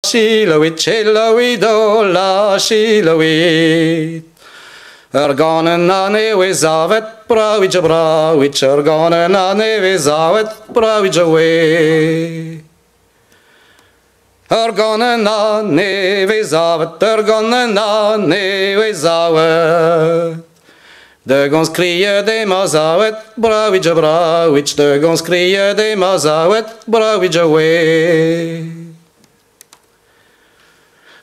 Shilowit, Shilowido, la Shilowit. Ergonen an ewezavet, brawidja brawidj, ergonen an ewezavet, brawidja we. Ergonen an ewezavet, ergonen an ewezavet. De gons krië de mazawet, brawidja brawidj, de gons krië de mazawet, brawidja we.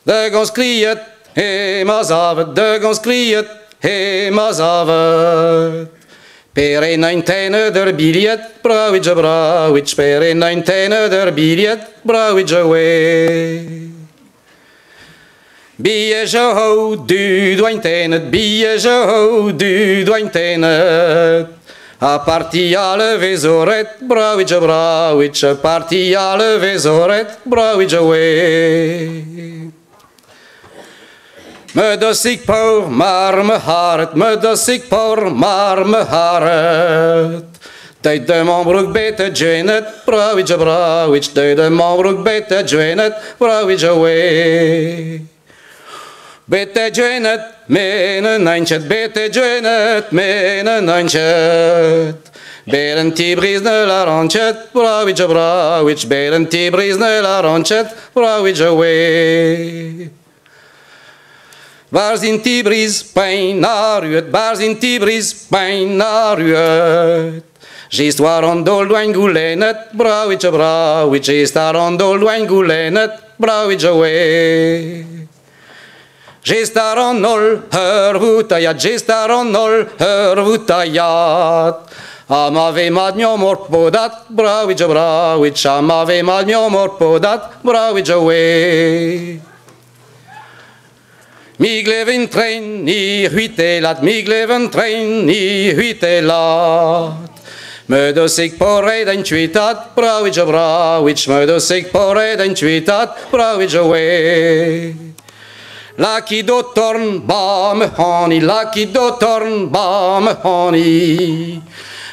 De gons kriët, he mazavet, de gons kriët, he mazavet. Per een eindtene der biljet, brawidja brawidj, per een eindtene der biljet, brawidja we. Bie je ho, du dwijntenet, bie je ho, du dwijntenet. A partiale vezoret, brawidja brawidj, a partiale vezoret, brawidja we. Me dus ik pour, maar me hart, me dus ik pour, maar me hart. Tijd de man broek beter joinet, brawidja brawidj, tijd de man broek beter joinet, brawidja we. Beter joinet, menen eindjet, beter joinet, menen eindjet. Beren tibrizne la ranchet, brawidja brawidj, beren tibrizne la ranchet, brawidja we. Waar zijn Tibris, pijn naar uit, waar zijn Tibris, pijn naar uit. Gist waarom doldwijn gulenet, brawidja brawidj, gist waarom doldwijn gulenet, brawidja we. Gist waarom nol, hervutayat, gist waarom nol, hervutayat. Amave madnyo morpodat, brawidja brawidj, amave madnyo morpodat, brawidja we. Mig leven trein i huitelat, mig leven trein i huitelat. Me dus ik porre den tweetat, brawidja brawidj, me dus ik porre den tweetat, brawidja we. Laki do torn ba me hani, laki do torn ba me hani.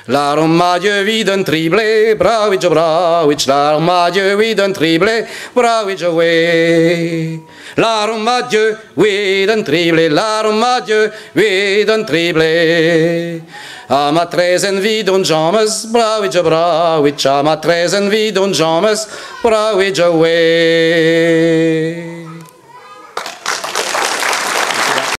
Larom adje vid een trible, brawidja brawidj, larom adje vid een trible, brawidja we. Larom adje vid een trible, larom adje vid een trible. Ama trezen vid un james, brawidja brawidj, ama trezen vid un james, brawidja we.